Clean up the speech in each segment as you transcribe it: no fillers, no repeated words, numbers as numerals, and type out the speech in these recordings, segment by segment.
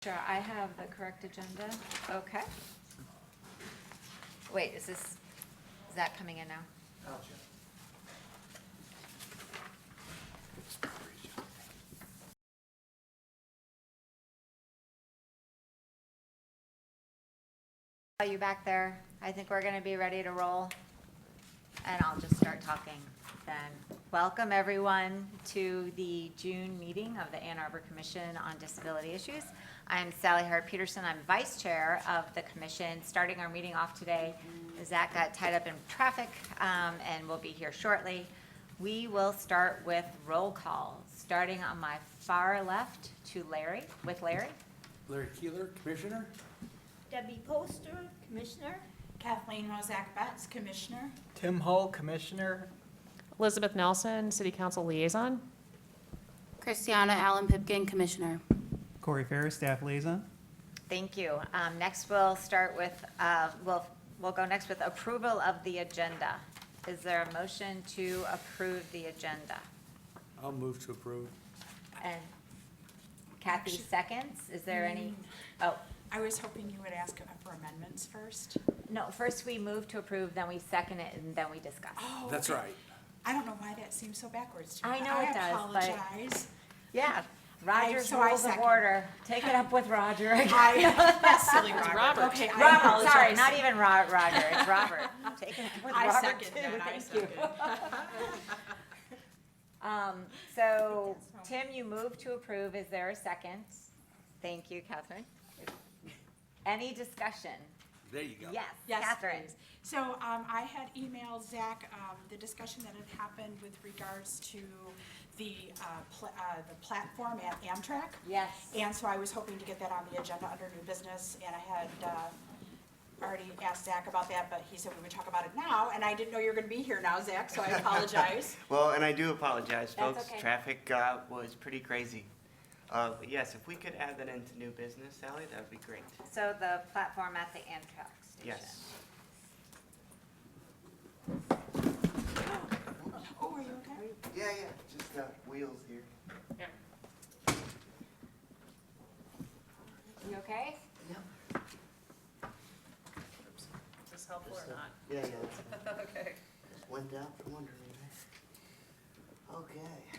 Sure, I have the correct agenda. Okay. Wait, is that coming in now? I'll check. Are you back there? I think we're going to be ready to roll. And I'll just start talking then. Welcome, everyone, to the June meeting of the Ann Arbor Commission on Disability Issues. I'm Sally Hart-Peterson. I'm vice chair of the commission. Starting our meeting off today, Zach got tied up in traffic and will be here shortly. We will start with roll call, starting on my far left to Larry, with Larry. Larry Keeler, Commissioner. Debbie Poster, Commissioner. Kathleen Rozak-Betts, Commissioner. Tim Hull, Commissioner. Elizabeth Nelson, City Council Liaison. Christiana Allen Pipkin, Commissioner. Corey Ferris, Staff Liaison. Thank you. Next, we'll start with, we'll go next with approval of the agenda. Is there a motion to approve the agenda? I'll move to approve. And Kathy seconds. Is there any, oh, I was hoping you would ask for amendments first. no, first we move to approve, then we second it, and then we discuss. Oh, That's okay. right. I don't know why that seems so backwards to me. I know it does, but- I apologize. Yeah, Roger's so I rules of second. order. Take it up with Roger. That's silly, Robert. Robert. Okay, I Robert, apologize. sorry, not even Roger, it's Robert. Take it up with I Robert second too, that, I thank you. second. So, Tim, you moved to approve. Is there a second? Thank you, Catherine. Any discussion? There you go. Yes, Yes, Catherine. please. So I had emailed Zach the discussion that had happened with regards to the platform at Amtrak. Yes. And so I was hoping to get that on the agenda under new business, and I had already asked Zach about that, but he said we would talk about it now, and I didn't know you were gonna be here now, Zach, so I apologize. Well, and I do apologize, That's folks. okay. Traffic was pretty crazy. But yes, if we could add that into new business, Sally, that would be great. So the platform at the Amtrak station. Yes. Oh, are you okay? Yeah, just wheels here. You okay? Is this helpful or not? Yeah. Okay. Just went down from under me there. Okay.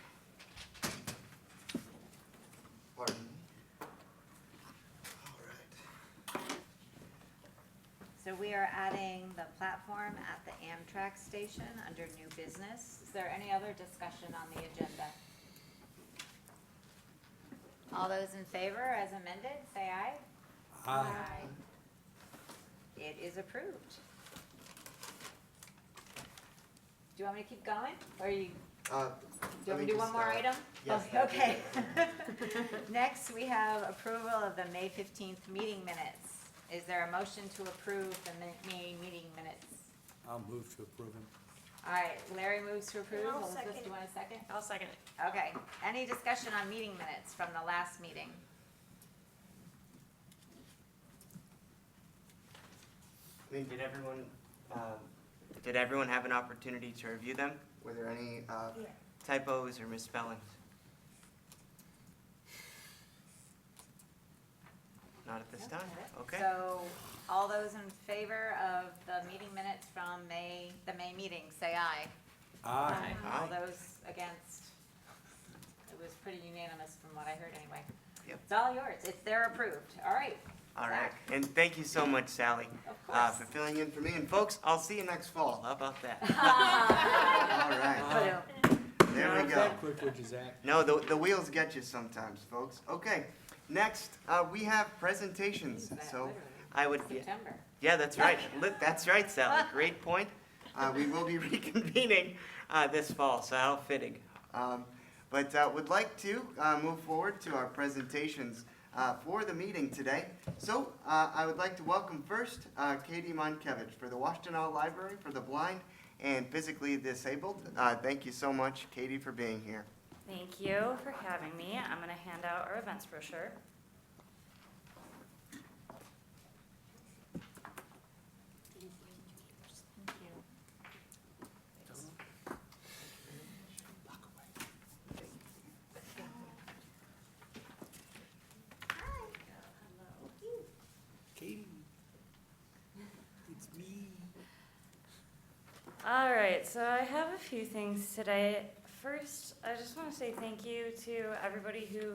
Pardon me. All right. So we are adding the platform at the Amtrak station under new business. Is there any other discussion on the agenda? All those in favor as amended, say aye. Aye. It is approved. Do you want me to keep going, or do you want me to do one more item? Yes, Oh, that'd be okay. Next, we have approval of the May 15th meeting minutes. Is there a motion to approve the May meeting minutes? I'll move to approve them. All right, Larry moves to approve. I'll Elizabeth, second. do you want a second? I'll second it. Okay, any discussion on meeting minutes from the last meeting? I mean, did everyone have an opportunity to review them? Were there any typos or misspellings? Not at this time? Okay. So, all those in favor of the meeting minutes from the May meeting, say aye. Aye. All Aye. those against? It was pretty unanimous from what I heard anyway. Yep. It's all yours. They're approved. All right. All right. And thank you so much, Sally, Of course. for filling in for me. And folks, I'll see you next fall. How about that? All right. Ba-dum. There we Not go. that quick, would you, Zach? No, the wheels get you sometimes, folks. Okay. Next, we have presentations. So I would, September. yeah, that's right. That's right, Sally. Great point. We will be reconvening this fall, so how fitting. But would like to move forward to our presentations for the meeting today. So I would like to welcome first Katie Monkevich for the Washtenaw Library for the Blind and Physically Disabled. Thank you so much, Katie, for being here. Thank you for having me. I'm going to hand out our events brochure. right, so I have a few things today. First, I just want to say thank you to everybody who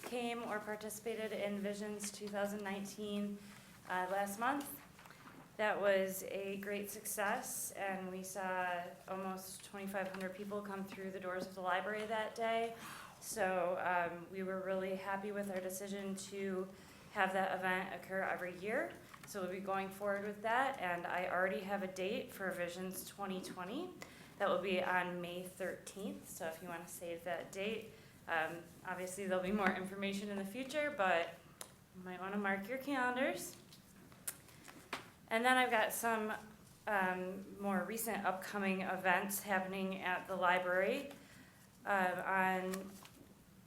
came or participated in Visions 2019 last month. That was a great success, and we saw almost 2,500 people come through the doors of the library that day. So we were really happy with our decision to have that event occur every year. So we'll be going forward with that, and I already have a date for Visions 2020. That will be on May 13th, so if you want to save that date. Obviously, there'll be more information in the future, but you might want to mark your calendars. And then I've got some more recent upcoming events happening at the library. On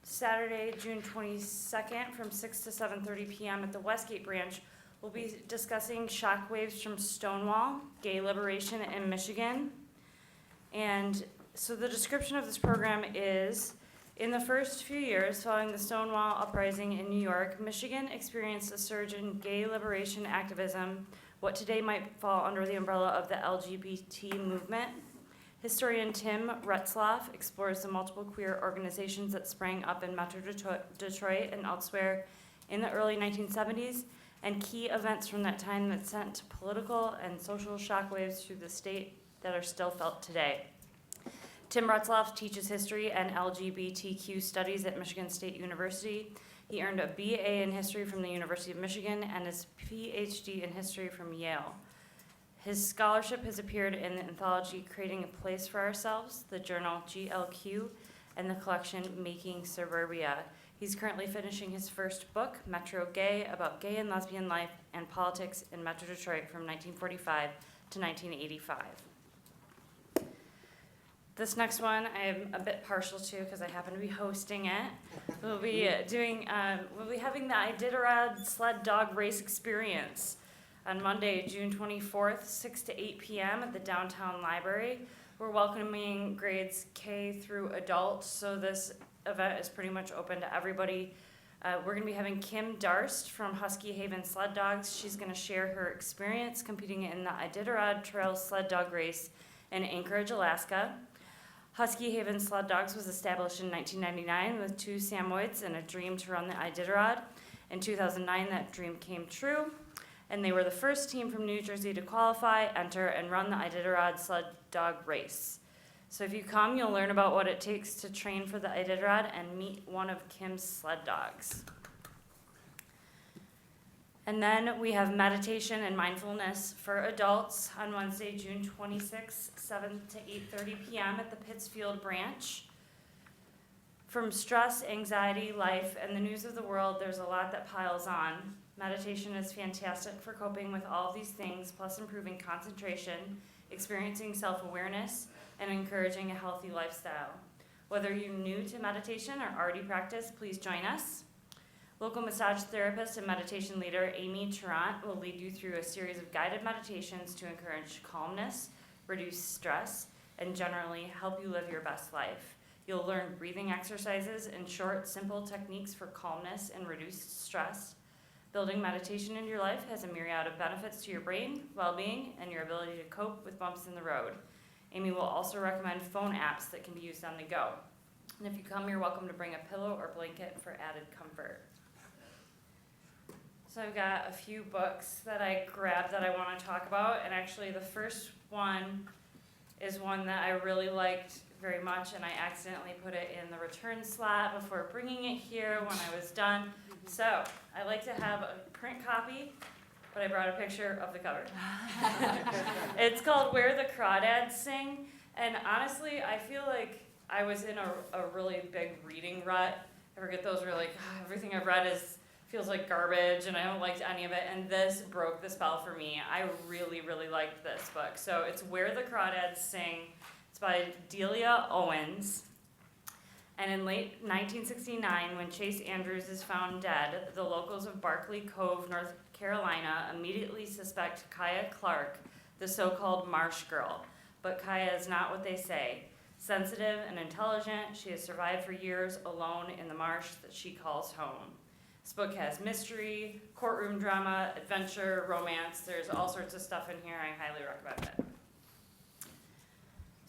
Saturday, June 22nd, from 6 to 7:30 p.m. at the Westgate branch, we'll be discussing shockwaves from Stonewall, gay liberation in Michigan. And so the description of this program is, in the first few years following the Stonewall uprising in New York, Michigan experienced a surge in gay liberation activism, what today might fall under the umbrella of the LGBT movement. Historian Tim Retzloff explores the multiple queer organizations that sprang up in Metro Detroit and elsewhere in the early 1970s, and key events from that time that sent political and social shockwaves through the state that are still felt today. Tim Retzloff teaches history and LGBTQ studies at Michigan State University. He earned a BA in history from the University of Michigan and his PhD in history from Yale. His scholarship has appeared in the anthology Creating a Place for Ourselves, the journal GLQ, and the collection Making Suburbia. He's currently finishing his first book, Metro Gay, about gay and lesbian life and politics in Metro Detroit from 1945 to 1985. This next one I am a bit partial to because I happen to be hosting it. We'll be having the Iditarod Sled Dog Race experience on Monday, June 24th, 6 to 8 p.m. at the downtown library. We're welcoming grades K through adult, so this event is pretty much open to everybody. We're going to be having Kim Darst from Husky Haven Sled Dogs. She's going to share her experience competing in the Iditarod Trail Sled Dog Race in Anchorage, Alaska. Husky Haven Sled Dogs was established in 1999 with 2 Samoyeds and a dream to run the Iditarod. In 2009, that dream came true, and they were the first team from New Jersey to qualify, enter, and run the Iditarod Sled Dog Race. So if you come, you'll learn about what it takes to train for the Iditarod and meet one of Kim's sled dogs. And then we have meditation and mindfulness for adults on Wednesday, June 26th, 7 to 8:30 p.m. at the Pittsfield branch. From stress, anxiety, life, and the news of the world, there's a lot that piles on. Meditation is fantastic for coping with all of these things, plus improving concentration, experiencing self-awareness, and encouraging a healthy lifestyle. Whether you're new to meditation or already practice, please join us. Local massage therapist and meditation leader Amy Tarrant will lead you through a series of guided meditations to encourage calmness, reduce stress, and generally help you live your best life. You'll learn breathing exercises and short, simple techniques for calmness and reduced stress. Building meditation into your life has a myriad of benefits to your brain, well-being, and your ability to cope with bumps in the road. Amy will also recommend phone apps that can be used on the go. And if you come, you're welcome to bring a pillow or blanket for added comfort. So I've got a few books that I grabbed that I want to talk about, and actually the first one is one that I really liked very much, and I accidentally put it in the return slot before bringing it here when I was done. So I like to have a print copy, but I brought a picture of the cover. It's called Where the Crawdads Sing, and honestly, I feel like I was in a really big reading rut. Ever get those where like, everything I've read feels like garbage and I don't like any of it, and this broke the spell for me. I really, really liked this book. So it's Where the Crawdads Sing. It's by Delia Owens. And in late 1969, when Chase Andrews is found dead, the locals of Barkley Cove, North Carolina, immediately suspect Kaya Clark, the so-called Marsh Girl. But Kaya is not what they say. Sensitive and intelligent, she has survived for years alone in the marsh that she calls home. This book has mystery, courtroom drama, adventure, romance. There's all sorts of stuff in here. I highly recommend it.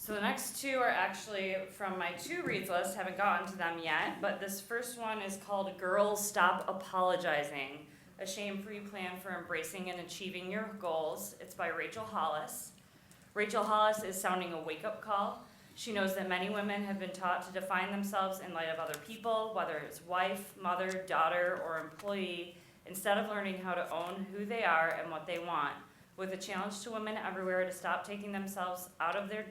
So the next two are actually from my to reads list, haven't gotten to them yet, but this first one is called Girls Stop Apologizing, a shame-free plan for embracing and achieving your goals. It's by Rachel Hollis. Rachel Hollis is sounding a wake-up call. She knows that many women have been taught to define themselves in light of other people, whether it's wife, mother, daughter, or employee, instead of learning how to own who they are and what they want. With a challenge to women everywhere to stop talking themselves out of their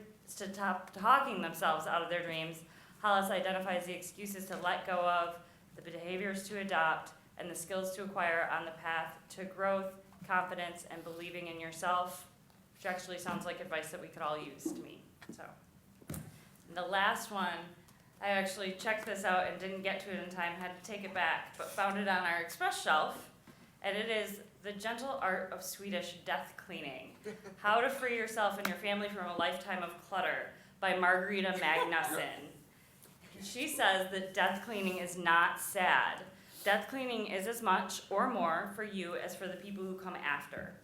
dreams, Hollis identifies the excuses to let go of, the behaviors to adopt, and the skills to acquire on the path to growth, confidence, and believing in yourself, which actually sounds like advice that we could all use to me. So, the last one, I actually checked this out and didn't get to it in time, had to take it back, but found it on our express shelf, and it is The Gentle Art of Swedish Death Cleaning, How to Free Yourself and Your Family from a Lifetime of Clutter by Margarita Magnusson. She says that death cleaning is not sad. Death cleaning is as much or more for you as for the people who come after.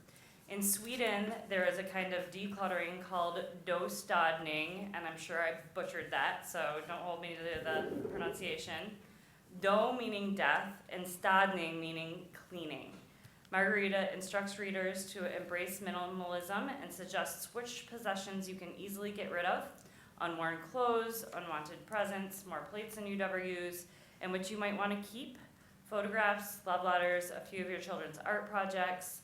In Sweden, there is a kind of decluttering called dostadning, and I'm sure I butchered that, so don't hold me to the pronunciation. Do meaning death, and stadning meaning cleaning. Margarita instructs readers to embrace minimalism and suggests which possessions you can easily get rid of, unworn clothes, unwanted presents, more plates than you'd ever use, and which you might want to keep, photographs, love letters, a few of your children's art projects.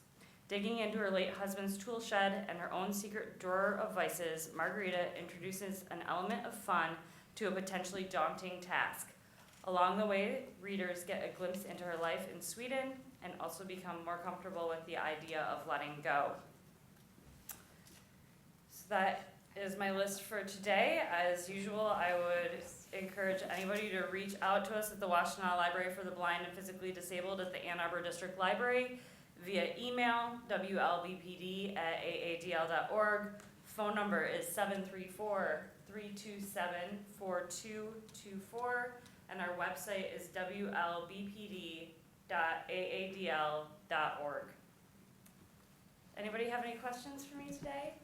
Digging into her late husband's tool shed and her own secret drawer of vices, Margarita introduces an element of fun to a potentially daunting task. Along the way, readers get a glimpse into her life in Sweden and also become more comfortable with the idea of letting go. So that is my list for today. As usual, I would encourage anybody to reach out to us at the Washtenaw Library for the Blind and Physically Disabled at the Ann Arbor District Library via email, wlbpd@aadl.org. Phone number is 734-327-4224, and our website is wlbpd.aadl.org. Anybody have any questions for me today?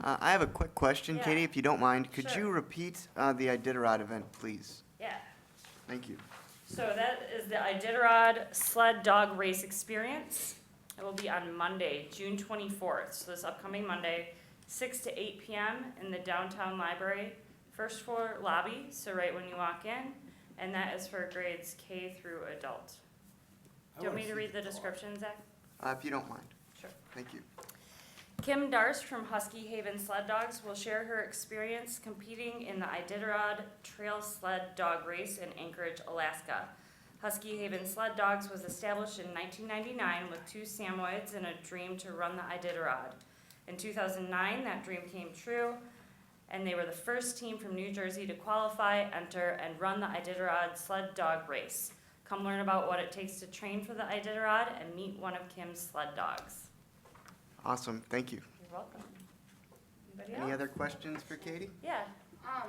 I have a quick question, Yeah. Katie, if you don't mind. Could Sure. you repeat the Iditarod event, please? Yeah. Thank you. So that is the Iditarod Sled Dog Race Experience. It will be on Monday, June 24th, so this upcoming Monday, 6 to 8 p.m. in the downtown library, first floor lobby, so right when you walk in, and that is for grades K through adult. Do you want me to read the description, Zach? If you don't mind. Sure. Thank you. Kim Darst from Husky Haven Sled Dogs will share her experience competing in the Iditarod Trail Sled Dog Race in Anchorage, Alaska. Husky Haven Sled Dogs was established in 1999 with 2 Samoyeds and a dream to run the Iditarod. In 2009, that dream came true, and they were the first team from New Jersey to qualify, enter, and run the Iditarod Sled Dog Race. Come learn about what it takes to train for the Iditarod and meet one of Kim's sled dogs. Awesome, thank you. You're welcome. Anybody Any else? other questions for Katie? Yeah.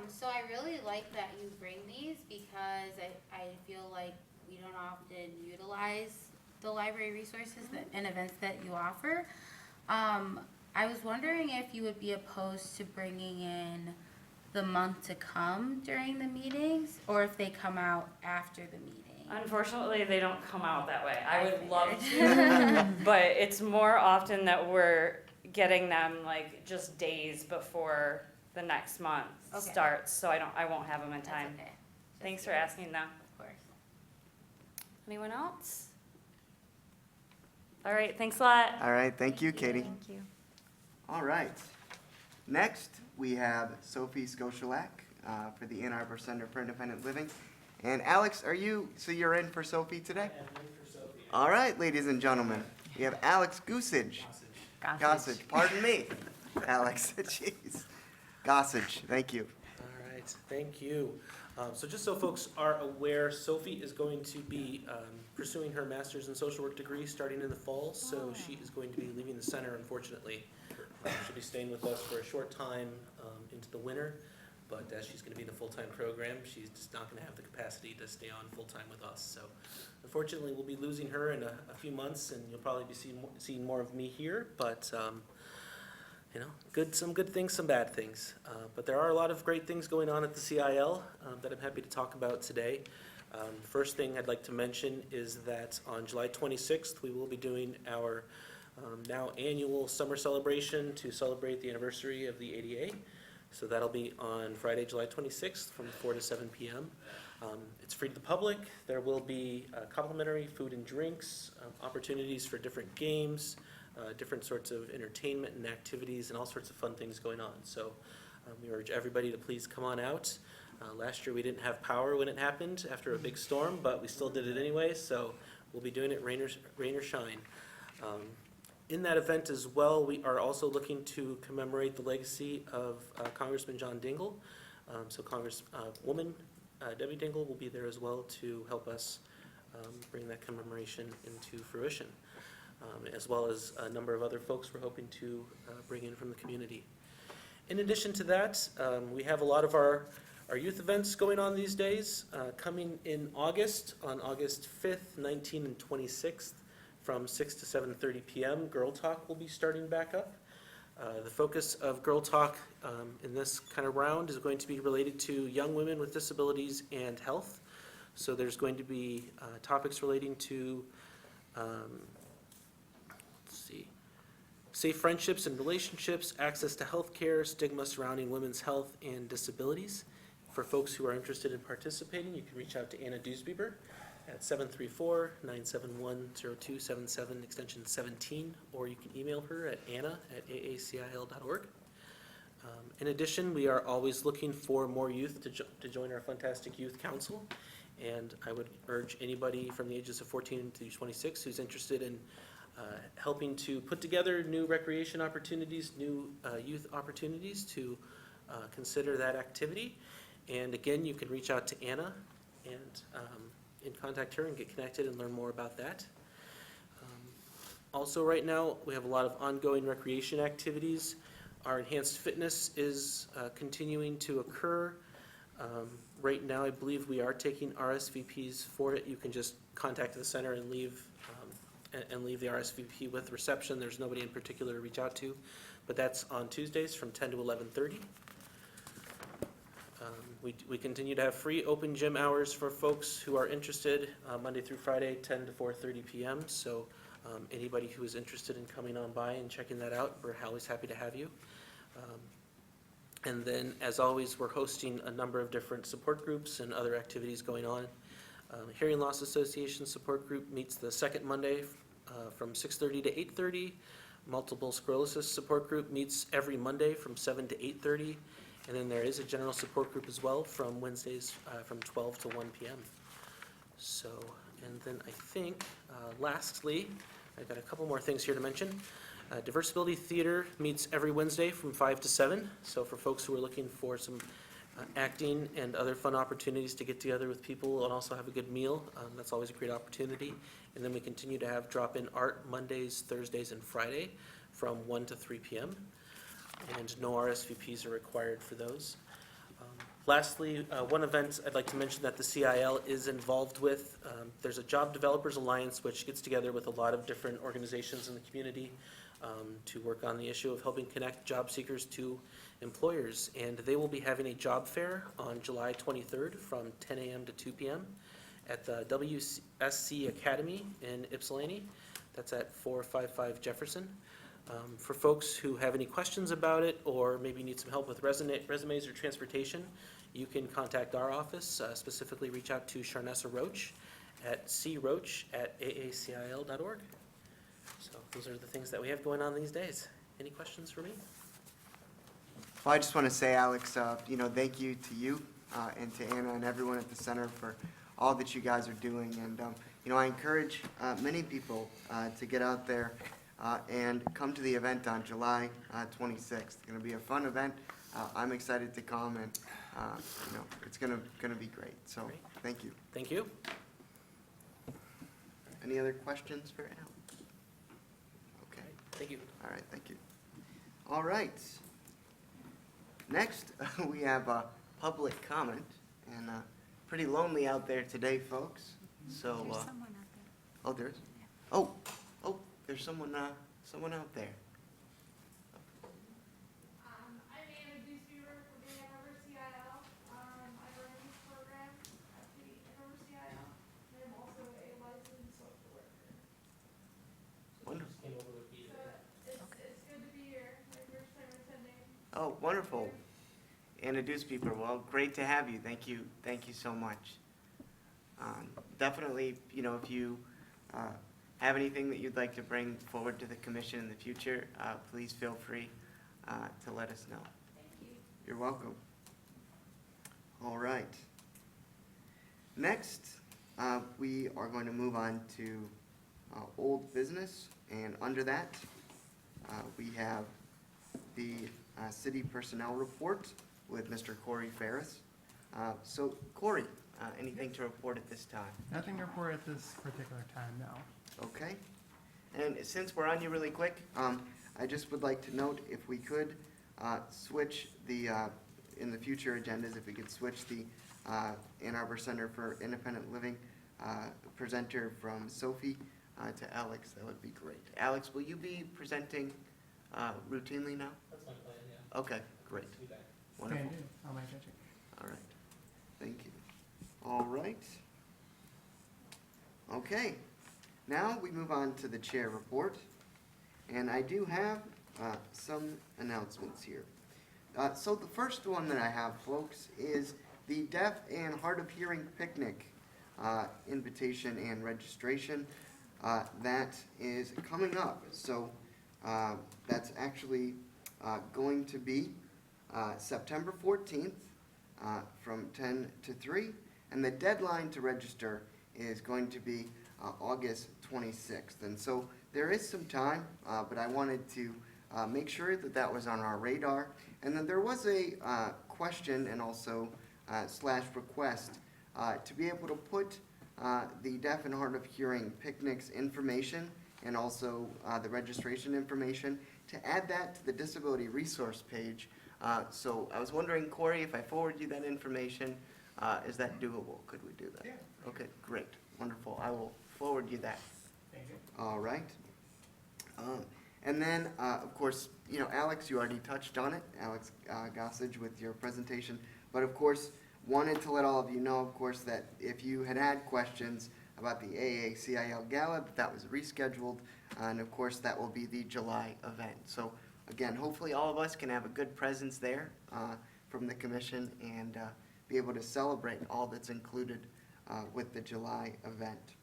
So I really like that you bring these because I feel like we don't often utilize the library resources and events that you offer. I was wondering if you would be opposed to bringing in the month to come during the meetings, or if they come out after the meeting. Unfortunately, they don't come out that way. I I would love figured. to, but it's more often that we're getting them like just days before the next month Okay. starts, so I won't have them in That's time. okay. Thanks Just for asking though. Of course. Anyone else? All right, thanks a lot. All right, thank you, Katie. Thank you. All right. Next, we have Sophie Scotialak for the Ann Arbor Center for Independent Living. And Alex, you're in for Sophie today? All right, ladies and gentlemen, we have Alex Gossage. Gossage, pardon me, Alex, jeez. Gossage, thank you. All right, thank you. So just so folks are aware, Sophie is going to be pursuing her master's in social work degree starting in the fall, so she is going to be leaving the center, unfortunately. She'll be staying with us for a short time into the winter, but as she's going to be in a full-time program, she's just not going to have the capacity to stay on full-time with us. So unfortunately, we'll be losing her in a few months, and you'll probably be seeing more of me here, but You know, some good things, some bad things. But there are a lot of great things going on at the CIL that I'm happy to talk about today. First thing I'd like to mention is that on July 26th, we will be doing our now annual summer celebration to celebrate the anniversary of the ADA. So that'll be on Friday, July 26th from 4 to 7 p.m. It's free to the public. There will be complimentary food and drinks, opportunities for different games, different sorts of entertainment and activities, and all sorts of fun things going on. So we urge everybody to please come on out. Last year we didn't have power when it happened after a big storm, but we still did it anyway, so we'll be doing it rain or shine. In that event as well, we are also looking to commemorate the legacy of Congressman John Dingell. So Congresswoman Debbie Dingell will be there as well to help us bring that commemoration into fruition, as well as a number of other folks we're hoping to bring in from the community. In addition to that, we have a lot of our youth events going on these days. Coming in August, on August 5th, 19th, and 26th, from 6 to 7:30 p.m., Girl Talk will be starting back up. The focus of Girl Talk in this kind of round is going to be related to young women with disabilities and health. So there's going to be topics relating to, safe friendships and relationships, access to health care, stigma surrounding women's health and disabilities. For folks who are interested in participating, you can reach out to Anna Duesbeber at 734-971-0277, extension 17, or you can email her at anna@aacil.org. In addition, we are always looking for more youth to join our fantastic youth council, and I would urge anybody from the ages of 14 to 26 who's interested in helping to put together new recreation opportunities, new youth opportunities, to consider that activity. And again, you can reach out to Anna and contact her and get connected and learn more about that. Also right now, we have a lot of ongoing recreation activities. Our enhanced fitness is continuing to occur. Right now, I believe we are taking RSVPs for it. You can just contact the center and leave the RSVP with reception. There's nobody in particular to reach out to, but that's on Tuesdays from 10 to 11:30. We continue to have free open gym hours for folks who are interested, Monday through Friday, 10 to 4:30 p.m. So anybody who is interested in coming on by and checking that out, we're always happy to have you. And then, as always, we're hosting a number of different support groups and other activities going on. Hearing Loss Association support group meets the second Monday from 6:30 to 8:30. Multiple Sclerosis support group meets every Monday from 7 to 8:30. And then there is a general support group as well from Wednesdays from 12 to 1 p.m. So, and then I think, lastly, I've got a couple more things here to mention. Diversibility Theater meets every Wednesday from 5 to 7. So for folks who are looking for some acting and other fun opportunities to get together with people and also have a good meal, that's always a great opportunity. And then we continue to have drop-in art Mondays, Thursdays, and Friday from 1 to 3 p.m. And no RSVPs are required for those. Lastly, one event I'd like to mention that the CIL is involved with, there's a Job Developers Alliance which gets together with a lot of different organizations in the community to work on the issue of helping connect job seekers to employers. And they will be having a job fair on July 23rd from 10 a.m. to 2 p.m. at the WSC Academy in Ypsilanti. That's at 455 Jefferson. For folks who have any questions about it or maybe need some help with resumes or transportation, you can contact our office, specifically reach out to Sharnessa Roach at croach@aacil.org. So those are the things that we have going on these days. Any questions for me? Well, I just want to say, Alex, thank you to you and to Anna and everyone at the center for all that you guys are doing. And, I encourage many people to get out there and come to the event on July 26th. It's going to be a fun event. I'm excited to come, and it's going to be great. So thank you. Thank you. Any other questions for Al? Okay. Thank you. All right, thank you. All right. Next, we have public comment, and pretty lonely out there today, folks. So, There's someone out there. oh, there is? Oh, there's someone out there. Wonderful. Anna Dewspeople, well, great to have you. Thank you so much. Definitely, if you have anything that you'd like to bring forward to the commission in the future, please feel free to let us know. Thank you. You're welcome. All right. Next, we are going to move on to old business, and under that, we have the city personnel report with Mr. Corey Ferris. So Corey, anything to report at this time? Nothing to report at this particular time, no. Okay. And since we're on you really quick, I just would like to note if we could switch the, in the future agendas, if we could switch the Ann Arbor Center for Independent Living presenter from Sophie to Alex, that would be great. Alex, will you be presenting routinely now? That's my plan, yeah. Okay, great. Be back. Wonderful. Can do. I'll make that change. All right. Thank you. All right. Okay. Now we move on to the chair report. And I do have some announcements here. So the first one that I have, folks, is the Deaf and Hard of Hearing Picnic invitation and registration. That is coming up. So that's actually going to be September 14th from 10 to 3. And the deadline to register is going to be August 26th. And so there is some time, but I wanted to make sure that that was on our radar. And then there was a question and also / request to be able to put the deaf and hard of hearing picnics information and also the registration information, to add that to the disability resource page. So I was wondering, Corey, if I forward you that information, is that doable? Could we do that? Yeah. Okay, great, wonderful. I will forward you that. Thank you. All right. And then, of course, Alex, you already touched on it, Alex Gossage, with your presentation. But of course, wanted to let all of you know, of course, that if you had questions about the AACIL Gala, that was rescheduled. And of course, that will be the July event. So again, hopefully all of us can have a good presence there from the commission and be able to celebrate all that's included with the July event.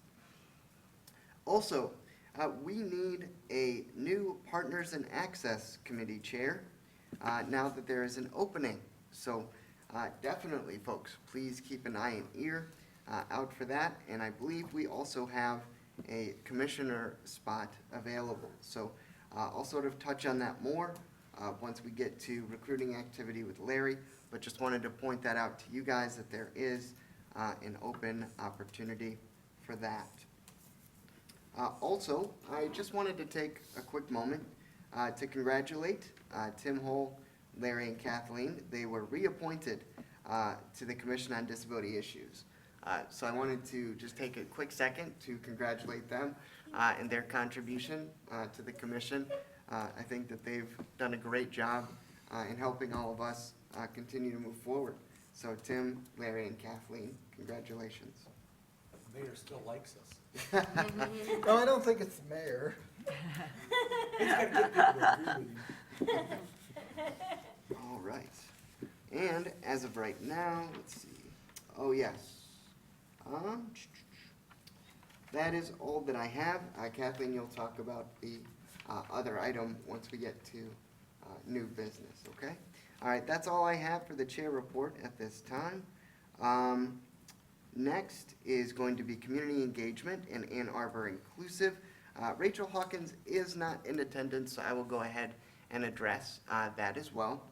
Also, we need a new Partners in Access Committee chair now that there is an opening. So definitely, folks, please keep an eye and ear out for that. And I believe we also have a commissioner spot available. So I'll sort of touch on that more once we get to recruiting activity with Larry, but just wanted to point that out to you guys that there is an open opportunity for that. Also, I just wanted to take a quick moment to congratulate Tim Hull, Larry, and Kathleen. They were reappointed to the Commission on Disability Issues. So I wanted to just take a quick second to congratulate them and their contribution to the commission. I think that they've done a great job in helping all of us continue to move forward. So Tim, Larry, and Kathleen, congratulations. The mayor still likes us. No, I don't think it's the mayor. He's got to get people to agree with you. All right. And as of right now, let's see. Oh, yes. That is all that I have. Kathleen, you'll talk about the other item once we get to new business, okay? All right, that's all I have for the chair report at this time. Next is going to be community engagement and Ann Arbor Inclusive. Rachel Hawkins is not in attendance, so I will go ahead and address that as well.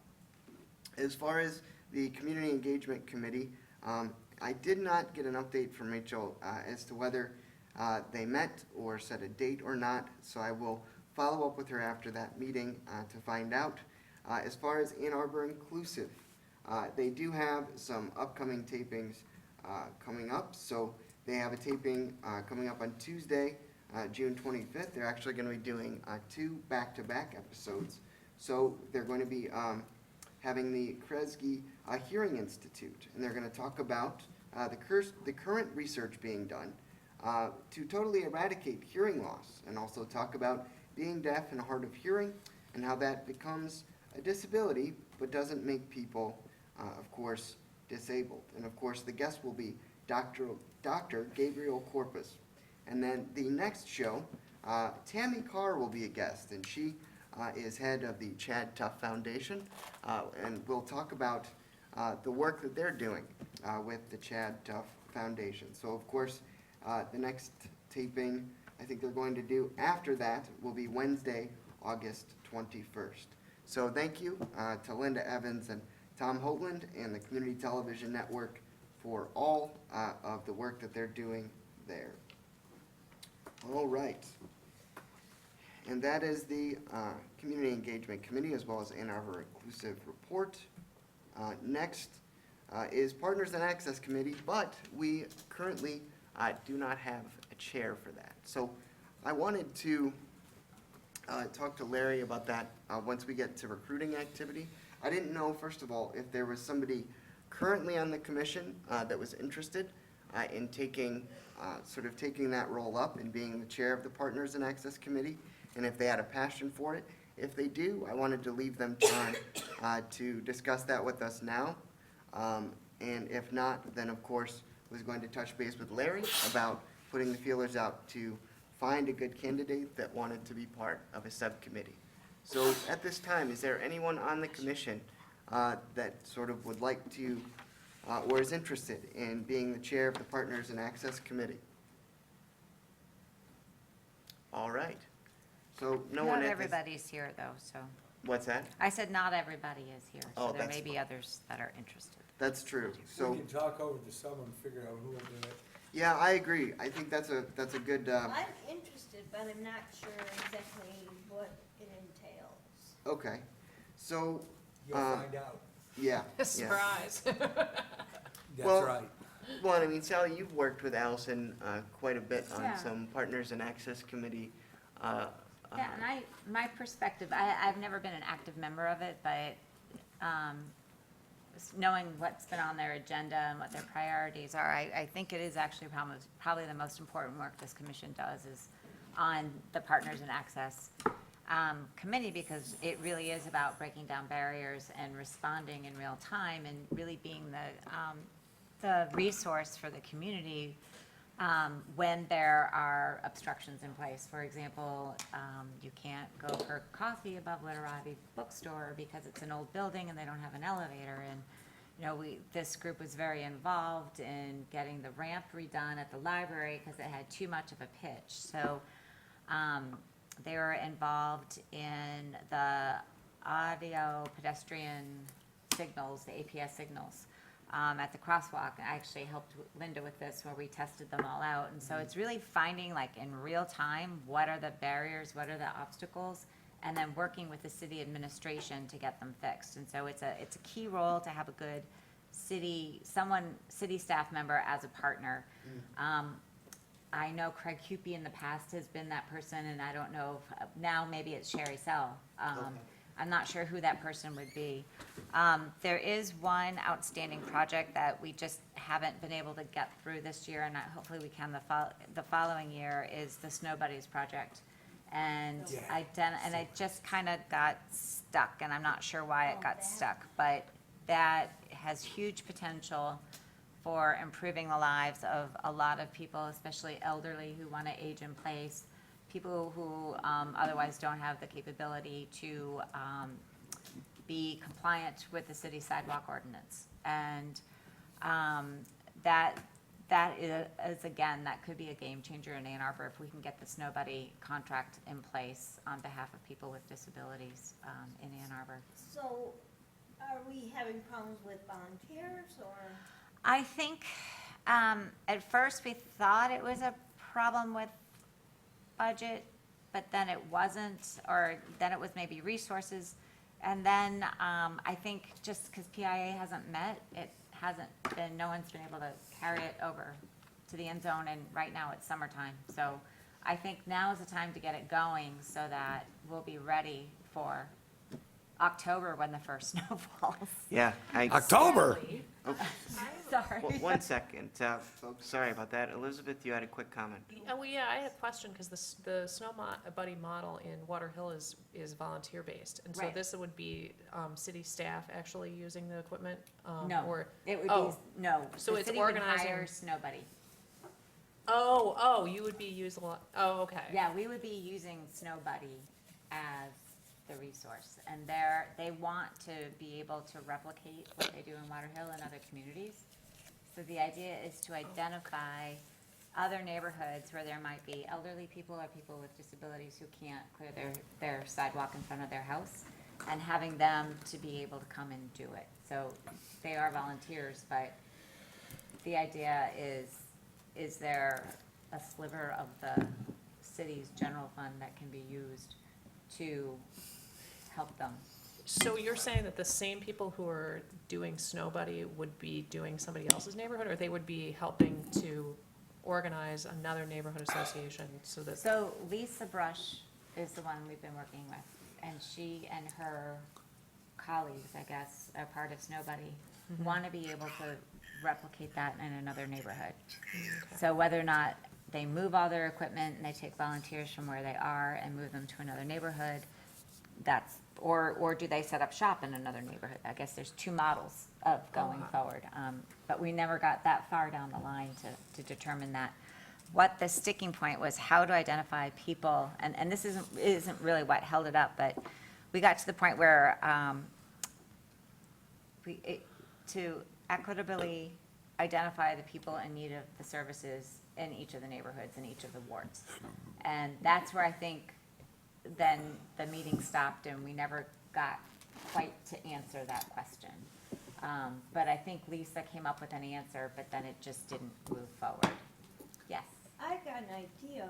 As far as the Community Engagement Committee, I did not get an update from Rachel as to whether they met or set a date or not, so I will follow up with her after that meeting to find out. As far as Ann Arbor Inclusive, they do have some upcoming tapings coming up. So they have a taping coming up on Tuesday, June 25th. They're actually going to be doing 2 back-to-back episodes. So they're going to be having the Kresge Hearing Institute, and they're going to talk about the current research being done to totally eradicate hearing loss, and also talk about being deaf and hard of hearing and how that becomes a disability, but doesn't make people, of course, disabled. And of course, the guest will be Dr. Gabriel Corpus. And then the next show, Tammy Carr will be a guest, and she is head of the Chad Tuff Foundation, and we'll talk about the work that they're doing with the Chad Tuff Foundation. So of course, the next taping I think they're going to do after that will be Wednesday, August 21st. So thank you to Linda Evans and Tom Hoagland and the Community Television Network for all of the work that they're doing there. All right. And that is the Community Engagement Committee as well as Ann Arbor Inclusive Report. Next is Partners and Access Committee, but we currently do not have a chair for that. So I wanted to talk to Larry about that once we get to recruiting activity. I didn't know, first of all, if there was somebody currently on the commission that was interested in taking that role up and being the chair of the Partners and Access Committee, and if they had a passion for it. If they do, I wanted to leave them time to discuss that with us now. And if not, then of course, was going to touch base with Larry about putting the feelers out to find a good candidate that wanted to be part of a subcommittee. So at this time, is there anyone on the commission that sort of would like to, or is interested in being the chair of the Partners and Access Committee? All right. So no one Not at this. everybody's here, though, so. What's that? I said not everybody is here, Oh, so there that's may be fine. others that are interested. That's true. So, We can talk over to someone, figure out who will do it. yeah, I agree. I think that's a good, I'm interested, but I'm not sure exactly what it entails. okay. So, You'll find out. yeah. yeah. Surprise. That's Well, right. Well, I mean, Sally, you've worked with Allison quite a bit on Yeah. some Partners and Access Committee. Yeah, and my perspective, I've never been an active member of it, but knowing what's been on their agenda and what their priorities are, I think it is actually probably the most important work this commission does is on the Partners in Access Committee, because it really is about breaking down barriers and responding in real time and really being the resource for the community when there are obstructions in place. For example, you can't go for coffee above Literati Bookstore because it's an old building and they don't have an elevator. And, you know, this group was very involved in getting the ramp redone at the library because it had too much of a pitch. So they were involved in the audio pedestrian signals, the APS signals. At the crosswalk. I actually helped Linda with this where we tested them all out. And so it's really finding, like, in real time, what are the barriers, what are the obstacles, and then working with the city administration to get them fixed. And so it's a key role to have a good city staff member as a partner. I know Craig Cupey in the past has been that person, and I don't know if, now maybe it's Sherry Sell. Okay. I'm not sure who that person would be. There is one outstanding project that we just haven't been able to get through this year, and hopefully we can the following year, is the Snow Buddies project. And Yeah. it just kind of got stuck, and I'm not sure why it got stuck, but that has huge potential for improving the lives of a lot of people, especially elderly who want to age in place, people who otherwise don't have the capability to be compliant with the city sidewalk ordinance. And that is, again, that could be a game changer in Ann Arbor if we can get the Snow Buddy contract in place on behalf of people with disabilities in Ann Arbor. So are we having problems with volunteers or? I think at first we thought it was a problem with budget, but then it wasn't, or then it was maybe resources. And then I think just because PIA hasn't met, it hasn't been, no one's been able to carry it over to the end zone, and right now it's summertime. So I think now is the time to get it going so that we'll be ready for October when the first snow falls. Yeah. October? Sorry. sorry. One second, folks, sorry about that. Elizabeth, you had a quick comment. Oh, well, yeah, I had a question, because the Snow Buddy model in Water Hill is volunteer-based. And so Right. this would be city staff actually using the equipment? No, Or, it would be, oh. no. So the it's city would organizing- hire Snow Buddy. you would be using, oh, okay. Yeah, we would be using Snow Buddy as the resource. And they want to be able to replicate what they do in Water Hill and other communities. So the idea is to identify other neighborhoods where there might be elderly people or people with disabilities who can't clear their sidewalk in front of their house, and having them to be able to come and do it. So they are volunteers, but the idea is there a sliver of the city's general fund that can be used to help them? So you're saying that the same people who are doing Snow Buddy would be doing somebody else's neighborhood, or they would be helping to organize another neighborhood association so that? So Lisa Brush is the one we've been working with, and she and her colleagues, I guess, are part of Snow Buddy, want to be able to replicate that in another neighborhood. So whether or not they move all their equipment and they take volunteers from where they are and move them to another neighborhood, or do they set up shop in another neighborhood? I guess there's two models of going forward. But we never got that far down the line to determine that. What the sticking point was, how to identify people, and this isn't really what held it up, but we got to the point where to equitably identify the people in need of the services in each of the neighborhoods, in each of the wards. And that's where I think then the meeting stopped and we never got quite to answer that question. But I think Lisa came up with an answer, but then it just didn't move forward. Yes? I got an idea,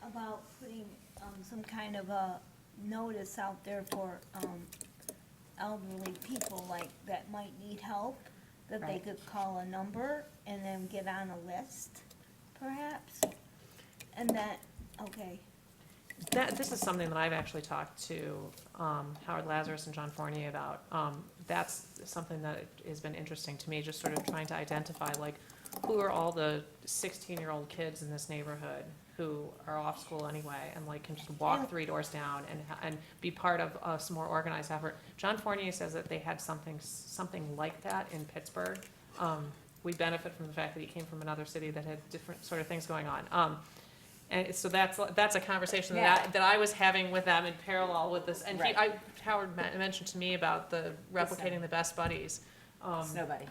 about putting, some kind of a notice out there for, elderly people like, that might need help, that they Right. could call a number and then get on a list, perhaps? And that, okay. This is something that I've actually talked to Howard Lazarus and John Fournier about. That's something that has been interesting to me, just sort of trying to identify, like, who are all the 16-year-old kids in this neighborhood who are off school anyway, and like can just walk 3 doors down and be part of some more organized effort. John Fournier says that they had something like that in Pittsburgh. We benefit from the fact that he came from another city that had different sort of things going on. And so that's a conversation that I was having with them in parallel with this. And Right. Howard mentioned to me about the replicating the Best Buddies. Snow Buddy.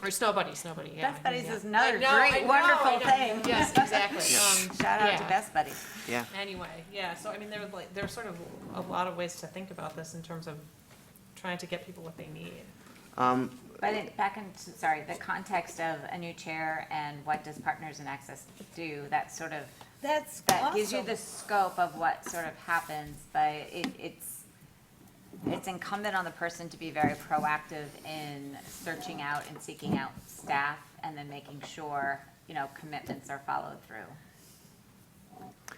Or Snow Buddy, yeah. Best Buddies yeah. is another I know, I great, know, wonderful I know. thing. Yes, exactly. Shout out to yeah. Best Buddies. Yeah. Anyway, yeah, so I mean, there's sort of a lot of ways to think about this in terms of trying to get people what they need. But back into, the context of a new chair and what does Partners in Access do, that gives you awesome. the scope of what sort of happens, but it's incumbent on the person to be very proactive in searching out and seeking out staff and then making sure, commitments are followed through.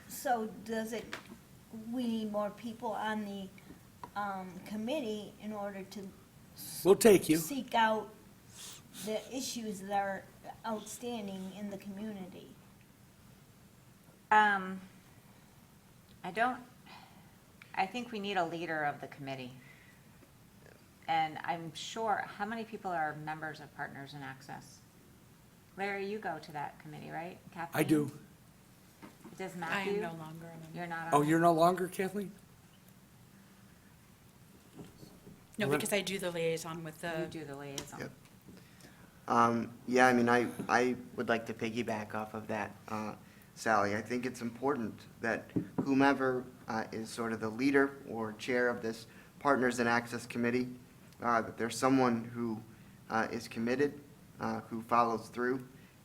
So we need more people on the, committee in order to We'll take you. seek out the issues that are outstanding in the community. I think we need a leader of the committee. And I'm sure, how many people are members of Partners in Access? Larry, you go to that committee, right? Kathleen? I do. Does Matthew? longer. You're not on Oh, it? you're no longer, Kathleen? No, Well, because I do the liaison with You the, do the liaison. Yep. Yeah, I mean, I would like to piggyback off of that, Sally. I think it's important that whomever is sort of the leader or chair of this Partners in Access Committee, that there's someone who is committed, who follows through,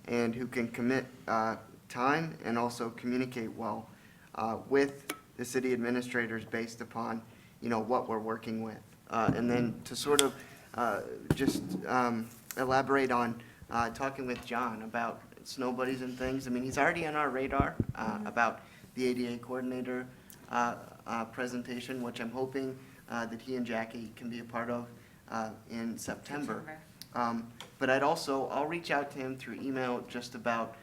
and who can commit time and also communicate well with the city administrators based upon, what we're working with. And then to sort of just elaborate on talking with John about snow buddies and things. I mean, he's already on our radar about the ADA coordinator presentation, which I'm hoping that he and Jackie can be a part of in September. But I'll reach out to him through email just about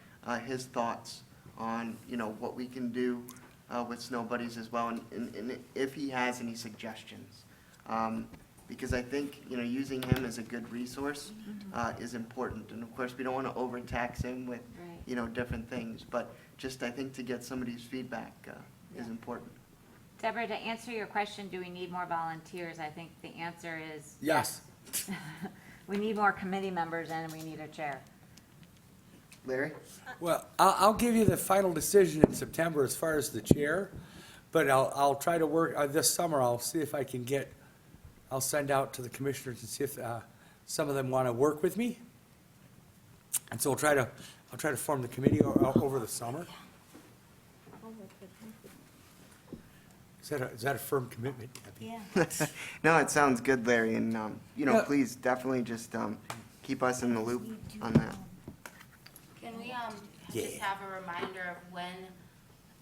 his thoughts on, what we can do with Snow Buddies as well, and if he has any suggestions. Because I think, using him as a good resource is important. And of course, we don't want to overtax him with, Right. Different things. But just, I think, to get somebody's feedback is important. Deborah, to answer your question, do we need more volunteers? I think the answer is Yes. we need more committee members and we need a chair. Larry? Well, I'll give you the final decision in September as far as the chair, but I'll try to work, this summer, I'll see if I can I'll send out to the commissioners and see if some of them want to work with me. And so I'll try to form the committee over the summer. Is that a firm commitment? Debbie? Yeah. No, it sounds good, Larry, and, Yeah. please definitely just keep us in the loop on that. Can we, just Yeah. have a reminder of when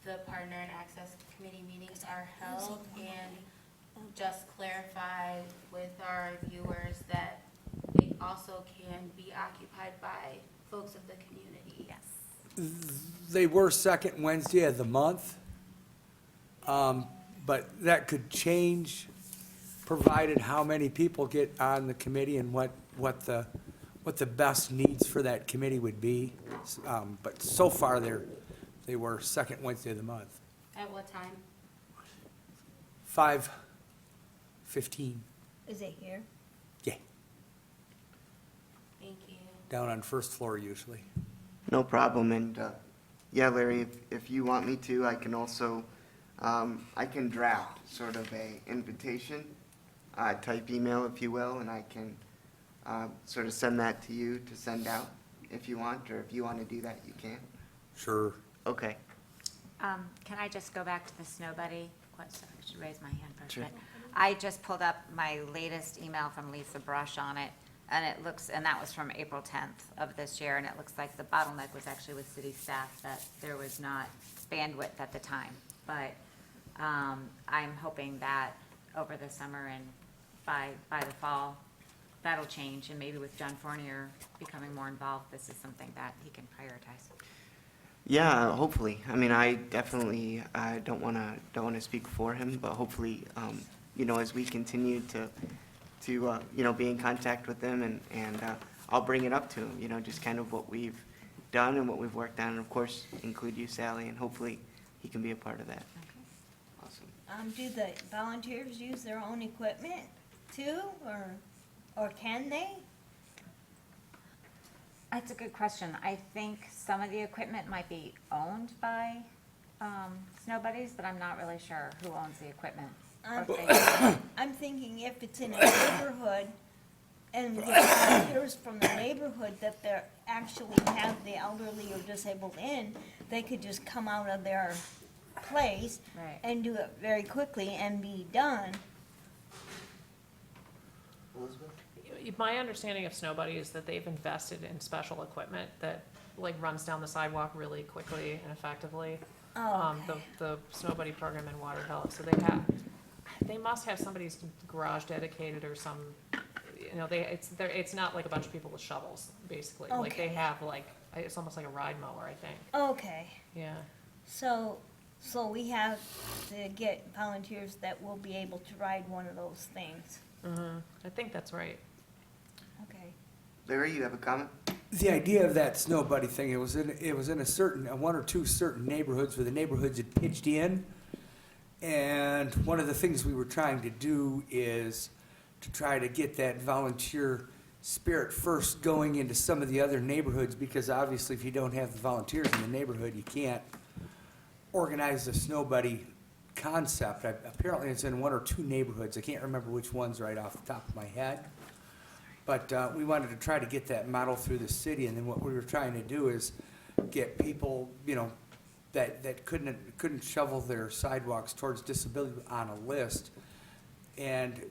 the Partner and Access Committee meetings are held? And just clarify with our viewers that they also can be occupied by folks of the community. Yes. They were second Wednesday of the month, but that could change, provided how many people get on the committee and what the best needs for that committee would be. But so far, they were second Wednesday of the month, At what time? 5:15, Is it here? yeah, Thank you. down on first floor usually. No problem, and, yeah, Larry, if you want me to, I can also, I can draft sort of a invitation, type email, if you will, and I can, sort of send that to you to send out if you want, or if you want to do that, you can. Sure. Okay. Can I just go back to the Snow Buddy? Sorry, I should raise my hand first. Sure. But I just pulled up my latest email from Lisa Brush on it, and that was from April 10th of this year, and it looks like the bottleneck was actually with city staff, that there was not bandwidth at the time. But I'm hoping that over the summer and by the fall, that'll change, and maybe with John Fournier becoming more involved, this is something that he can prioritize. Yeah, hopefully. I mean, I definitely, don't wanna speak for him, but hopefully, as we continue to, be in contact with them and, I'll bring it up to him, just kind of what we've done and what we've worked on, and of course, include you, Sally, and hopefully he can be a part of that. Awesome. Do the volunteers use their own equipment too, or can they? That's a good question. I think some of the equipment might be owned by Snow Buddies, but I'm not really sure who owns the equipment. Or if they- I'm thinking if it's in a neighborhood and we get volunteers from the neighborhood that they actually have the elderly or disabled in, they could just come out of their place Right. and do it very quickly and be done. Elizabeth? My understanding of Snow Buddy is that they've invested in special equipment that runs down the sidewalk really quickly and effectively. Oh, okay. The Snow Buddy program in Waterville, so they must have somebody's garage dedicated or some, it's not like a bunch of people with shovels, basically. Like they Okay. have it's almost like a ride mower, I think, Okay, yeah. so we have to get volunteers that will be able to ride one of those things. I think that's right. Okay. Larry, you have a comment? The idea of that Snow Buddy thing, it was in one or two certain neighborhoods where the neighborhoods had pitched in. And one of the things we were trying to do is to try to get that volunteer spirit first going into some of the other neighborhoods, because obviously if you don't have the volunteers in the neighborhood, you can't organize the Snow Buddy concept. Apparently it's in one or two neighborhoods. I can't remember which ones right off the top of my head. But we wanted to try to get that model through the city, and then what we were trying to do is get people, that couldn't shovel their sidewalks towards disability on a list, and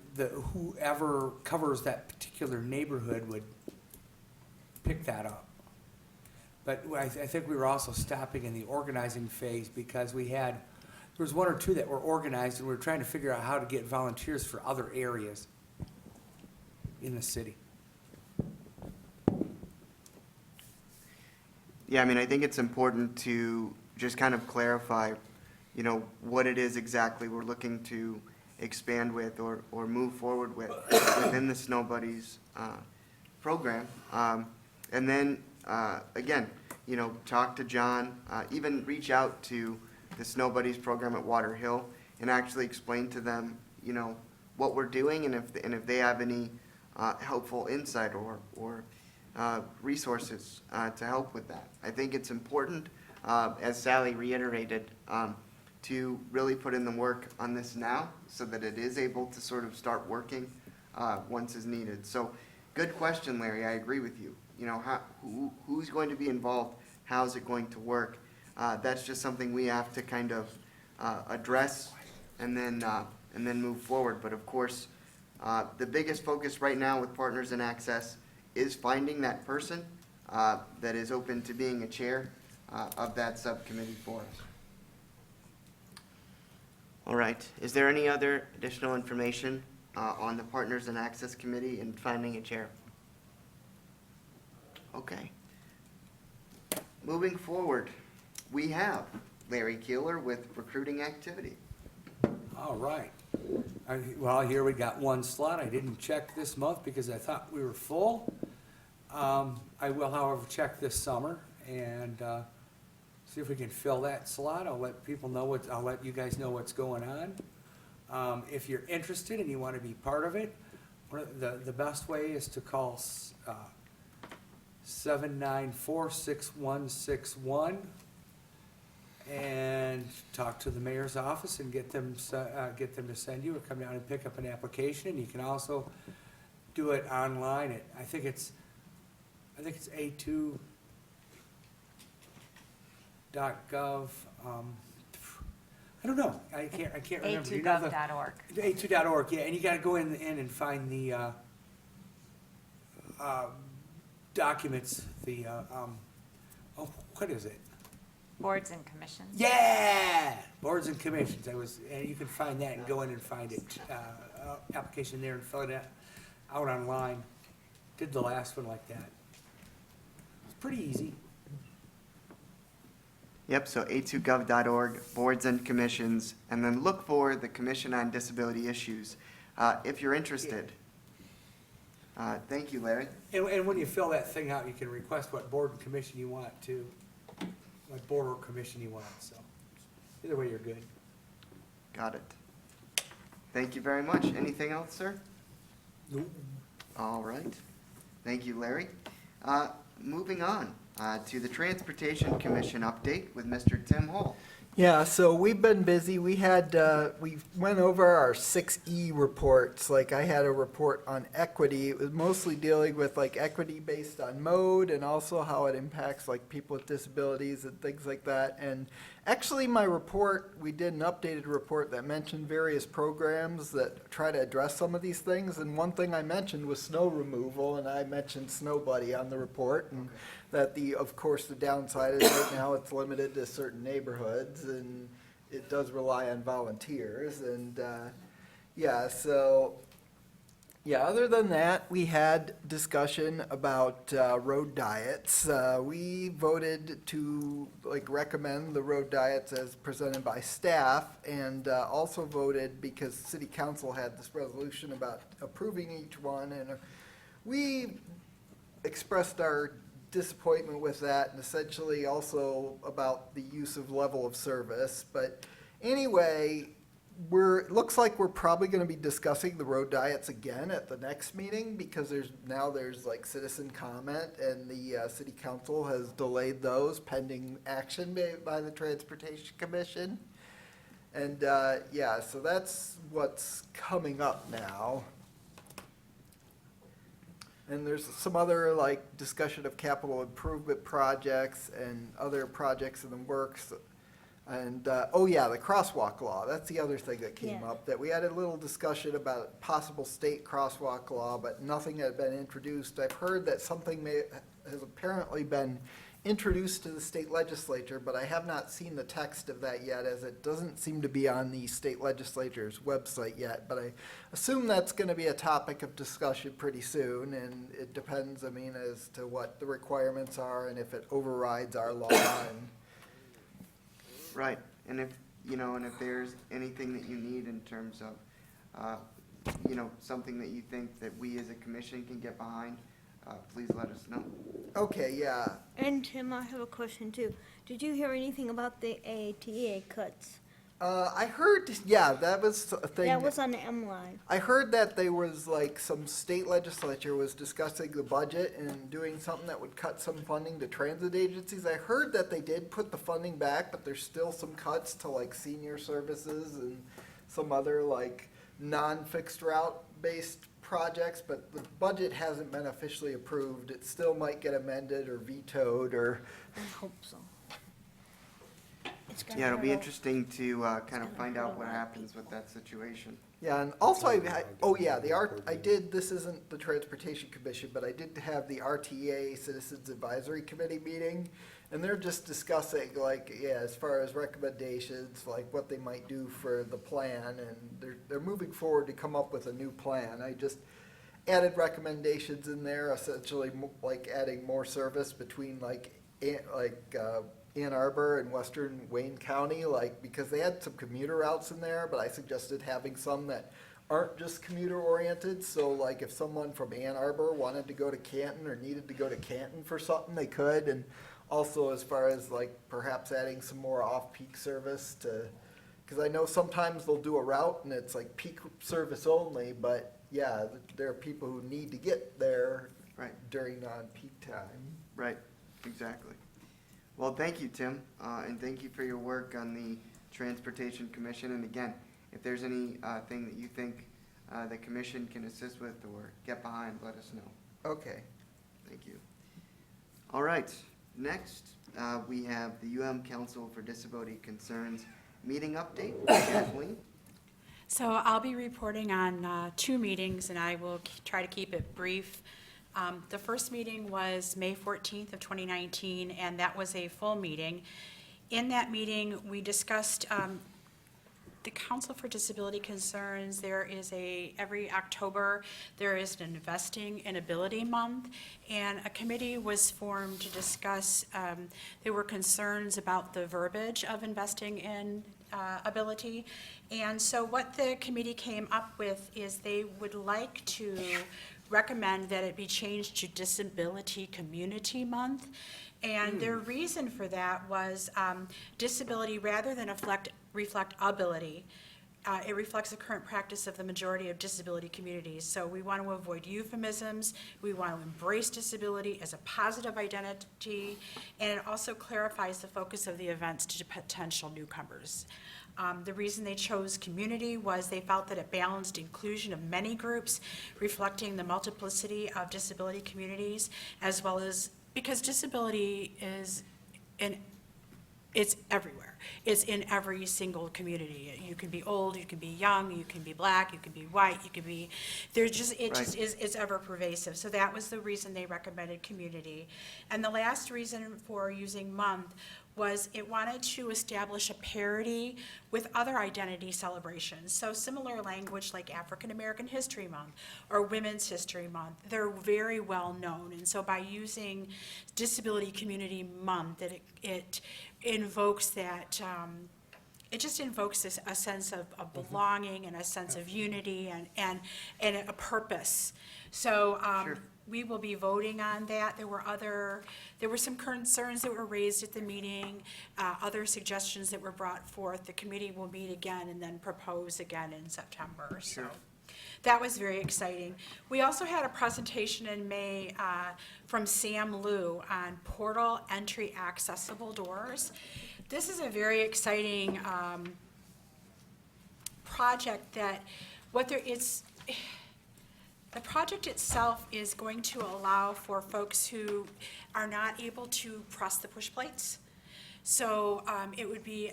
whoever covers that particular neighborhood would pick that up. But I think we were also stopping in the organizing phase, because there was one or two that were organized, and we were trying to figure out how to get volunteers for other areas in the city. Yeah, I mean, I think it's important to just kind of clarify, you know, what it is exactly we're looking to expand with or move forward with within the Snow Buddies program. And then, again, you know, talk to John, even reach out to the Snow Buddies program at Water Hill and actually explain to them, you know, what we're doing and if they have any helpful insight or resources to help with that. I think it's important, as Sally reiterated, to really put in the work on this now so that it is able to sort of start working once is needed. So, good question, Larry. I agree with you. You know, who's going to be involved? How's it going to work? That's just something we have to kind of address and then move forward. But of course, the biggest focus right now with Partners in Access is finding that person that is open to being a chair of that subcommittee for us. All right. Is there any other additional information on the Partners in Access Committee and finding a chair? Okay. Moving forward, we have Larry Keeler with recruiting activity. All right. Well, here we got one slot. I didn't check this month because I thought we were full. I will, however, check this summer and see if we can fill that slot. I'll let people know I'll let you guys know what's going on. If you're interested and you want to be part of it, the best way is to call 794-6161 and talk to the mayor's office and get them to send you or come down and pick up an application. You can also do it online at, I think it's a2.gov. I don't know. I can't remember. You know A2gov.org. A2.org, yeah, and you gotta go in and find the documents, what is it? Boards and commissions. Yeah, boards and commissions. And you can find that and go in and find it, application there and fill it out online. Did the last one like that. It's pretty easy. Yep, so a2gov.org, boards and commissions, and then look for the Commission on Disability Issues if you're interested. Thank you, Larry. And when you fill that thing out, you can request what board and commission you want too. What board or commission you want, so either way, you're good. Got it. Thank you very much. Anything else, sir? Nope. All right. Thank you, Larry. Moving on to the Transportation Commission update with Mr. Tim Hall. Yeah, so we've been busy. We went over our 6E reports. Like I had a report on equity. It was mostly dealing with like equity based on mode and also how it impacts like people with disabilities and things like that. And actually my report, we did an updated report that mentioned various programs that try to address some of these things. And one thing I mentioned was snow removal, and I mentioned Snow Buddy on the report. And that of course, the downside is right now it's limited to certain neighborhoods, and it does rely on volunteers. And other than that, we had discussion about road diets. We voted to recommend the road diets as presented by staff, and also voted because City Council had this resolution about approving each one, and we expressed our disappointment with that, and essentially also about the use of level of service. But anyway, it looks like we're probably going to be discussing the road diets again at the next meeting, because there's like citizen comment, and the City Council has delayed those pending action by the Transportation Commission. And so that's what's coming up now. And there's some other discussion of capital improvement projects and other projects in the works. And, the crosswalk law, that's the other thing that came up, that we had a little discussion about possible state crosswalk law, but nothing had been introduced. I've heard that something has apparently been introduced to the state legislature, but I have not seen the text of that yet, as it doesn't seem to be on the state legislature's website yet. But I assume that's going to be a topic of discussion pretty soon, and it depends, I mean, as to what the requirements are and if it overrides our law. And Right, and if, and if there's anything that you need in terms of, something that you think that we as a commission can get behind, please let us know. okay, yeah. And Tim, I have a question too. Did you hear anything about the ATA cuts? I heard, yeah, that was a thing. That was on the M Live. I heard that there was like some state legislature was discussing the budget and doing something that would cut some funding to transit agencies. I heard that they did put the funding back, but there's still some cuts to like senior services and some other like non-fixed route based projects, but the budget hasn't been officially approved. It still might get amended or vetoed or. I hope so. It's gonna Yeah, it'll be hurt a- interesting to kind of gonna find hurt a out what lot of happens people. with that situation. Yeah, and also I did, this isn't the Transportation Commission, but I did have the RTA Citizens Advisory Committee meeting, and they're just discussing like, yeah, as far as recommendations, like what they might do for the plan, and they're moving forward to come up with a new plan. I just added recommendations in there, essentially like adding more service between Ann Arbor and western Wayne County, like, because they had some commuter routes in there, but I suggested having some that aren't just commuter oriented. So like if someone from Ann Arbor wanted to go to Canton or needed to go to Canton for something, they could. And also as far as like perhaps adding some more off-peak service to, because I know sometimes they'll do a route and it's like peak service only, but yeah, there are people who need to get there Right, during non-peak time. right, exactly. Well, thank you, Tim, and thank you for your work on the Transportation Commission. And again, if there's any thing that you think the commission can assist with or get behind, let us know. Okay. Thank you. All right, next, we have the Council for Disability Concerns meeting update. Kathleen? So I'll be reporting on 2 meetings, and I will try to keep it brief. The first meeting was May 14th of 2019, and that was a full meeting. In that meeting, we discussed the Council for Disability Concerns. There is every October, there is an Investing in Ability Month, and a committee was formed to discuss, there were concerns about the verbiage of investing in ability. And so what the committee came up with is they would like to recommend that it be changed to Disability Community Month. And their reason for that was disability, rather than reflect ability, it reflects the current practice of the majority of disability communities. So we want to avoid euphemisms, we want to embrace disability as a positive identity, and it also clarifies the focus of the events to potential newcomers. The reason they chose community was they felt that it balanced inclusion of many groups, reflecting the multiplicity of disability communities, as well as, because disability it's everywhere. It's in every single community. You can be old, you can be young, you can be black, you can be white, you can be, it's ever pervasive. So that was the reason they recommended community. And the last reason for using month was it wanted to establish a parity with other identity celebrations. So similar language like African American History Month or Women's History Month, they're very well known. And so by using Disability Community Month, it invokes that, it just invokes a sense of belonging and a sense of unity and a purpose. So Sure. we will be voting on that. There were some concerns that were raised at the meeting, other suggestions that were brought forth. The committee will meet again and then propose again in September. So Sure. that was very exciting. We also had a presentation in May from Sam Liu on portal entry accessible doors. This is a very exciting project that the project itself is going to allow for folks who are not able to press the push plates. So it would be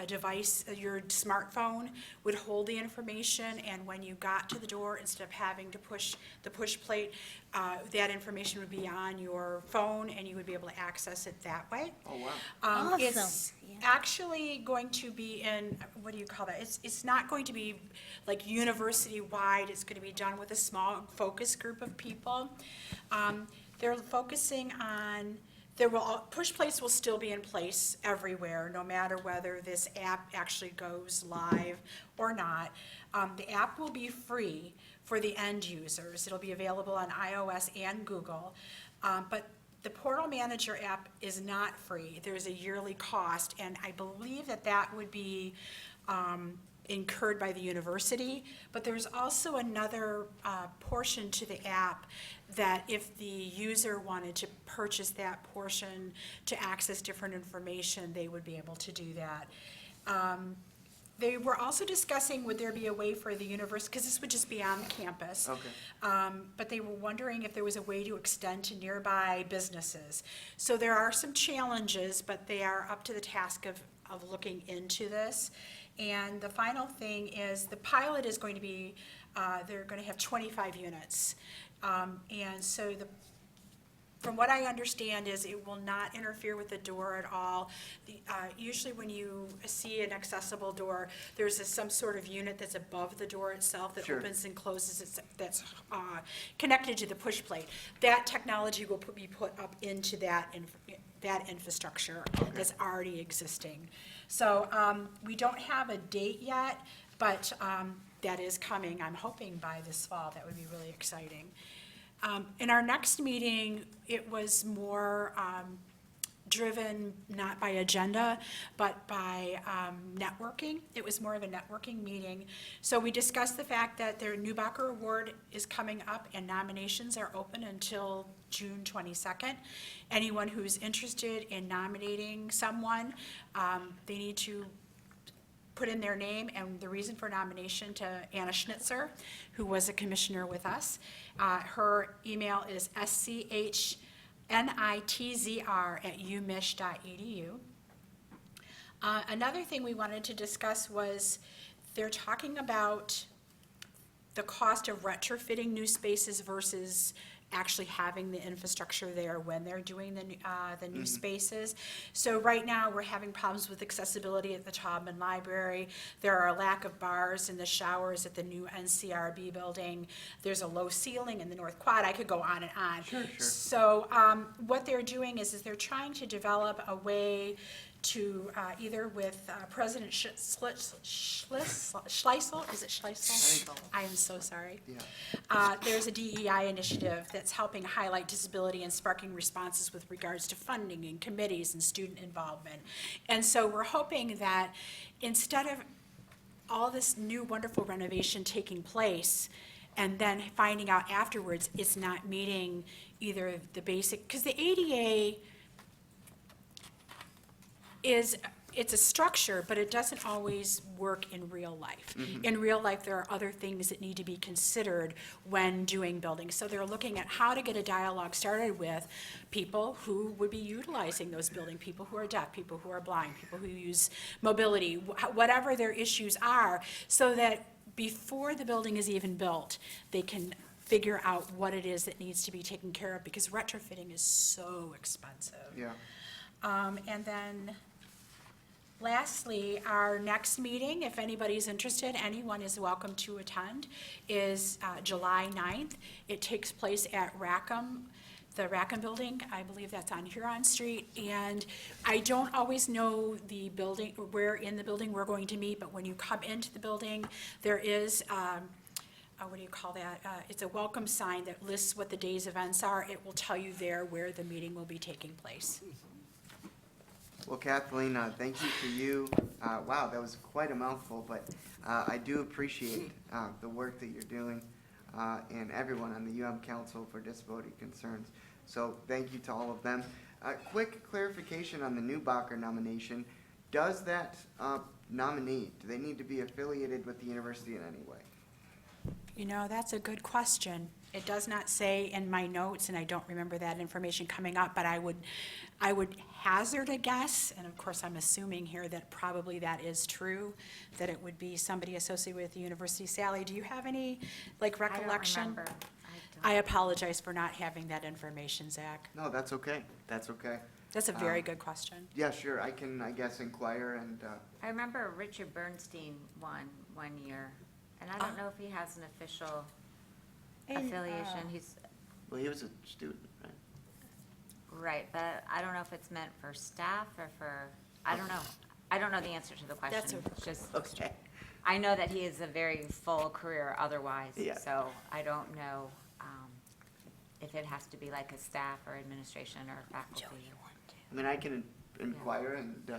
a device, your smartphone would hold the information, and when you got to the door, instead of having to push the push plate, that information would be on your phone, and you would be able to access it that way. Oh, wow. Awesome. It's actually going to be in, what do you call that? It's not going to be like university-wide. It's going to be done with a small focus group of people. They're focusing on, push plates will still be in place everywhere, no matter whether this app actually goes live or not. The app will be free for the end users. It'll be available on iOS and Google. But the Portal Manager app is not free. There's a yearly cost, and I believe that would be incurred by the university. But there's also another portion to the app that if the user wanted to purchase that portion to access different information, they would be able to do that. They were also discussing, would there be a way for the university, because this would just be on campus. Okay. But they were wondering if there was a way to extend to nearby businesses. So there are some challenges, but they are up to the task of looking into this. And the final thing is the pilot is going to be, they're going to have 25 units. And so from what I understand is it will not interfere with the door at all. Usually when you see an accessible door, there's some sort of unit that's above the door itself that Sure. opens and closes, that's connected to the push plate. That technology will be put up into that infrastructure that's already existing. So we don't have a date yet, but that is coming, I'm hoping by this fall. That would be really exciting. In our next meeting, it was more driven not by agenda, but by networking. It was more of a networking meeting. So we discussed the fact that their Newbacher Award is coming up and nominations are open until June 22nd. Anyone who's interested in nominating someone, they need to put in their name and the reason for nomination to Anna Schnitzer, who was a commissioner with us. Her email is schnitzer@umich.edu. Another thing we wanted to discuss was they're talking about the cost of retrofitting new spaces versus actually having the infrastructure there when they're doing the new spaces. So right now, we're having problems with accessibility at the Taubman Library. There are a lack of bars in the showers at the new NCRB building. There's a low ceiling in the North Quad. I could go on and on. Sure. So what they're doing is they're trying to develop a way to either with President Schleisel, is it Schleisel? I am so sorry. Yeah. There's a DEI initiative that's helping highlight disability and sparking responses with regards to funding and committees and student involvement. And so we're hoping that instead of all this new wonderful renovation taking place and then finding out afterwards it's not meeting either the basic, because the ADA it's a structure, but it doesn't always work in real life. In real life, there are other things that need to be considered when doing buildings. So they're looking at how to get a dialogue started with people who would be utilizing those buildings, people who are deaf, people who are blind, people who use mobility, whatever their issues are, so that before the building is even built, they can figure out what it is that needs to be taken care of, because retrofitting is so expensive. Yeah. And then lastly, our next meeting, if anybody's interested, anyone is welcome to attend, is July 9th. It takes place at Rackham, the Rackham Building. I believe that's on Huron Street. And I don't always know the building, where in the building we're going to meet, but when you come into the building, there is what do you call that? It's a welcome sign that lists what the day's events are. It will tell you there where the meeting will be taking place. Well, Kathleen, thank you for you. Wow, that was quite a mouthful, but I do appreciate the work that you're doing and everyone on the UM Council for Disability Concerns. So thank you to all of them. Quick clarification on the Newbacher nomination. Does that nominee, do they need to be affiliated with the university in any way? You know, that's a good question. It does not say in my notes, and I don't remember that information coming up, but I would hazard a guess, and of course, I'm assuming here that probably that is true, that it would be somebody associated with the university. Sally, do you have any, like, I don't recollection? remember. I apologize for not having that information, Zach. No, that's okay. That's okay. That's a very good question. Yeah, sure. I can, I guess, inquire and, I remember Richard Bernstein won one year, and I don't know if he has an official And, affiliation. He's, well, he was a student, right? right, but I don't know if it's meant for staff or for, I don't know. I don't know the answer to the question. That's okay. It's just, Okay. I know that he has a very full career otherwise, Yeah. so I don't know if it has to be like a staff or administration or faculty. I mean, I can inquire and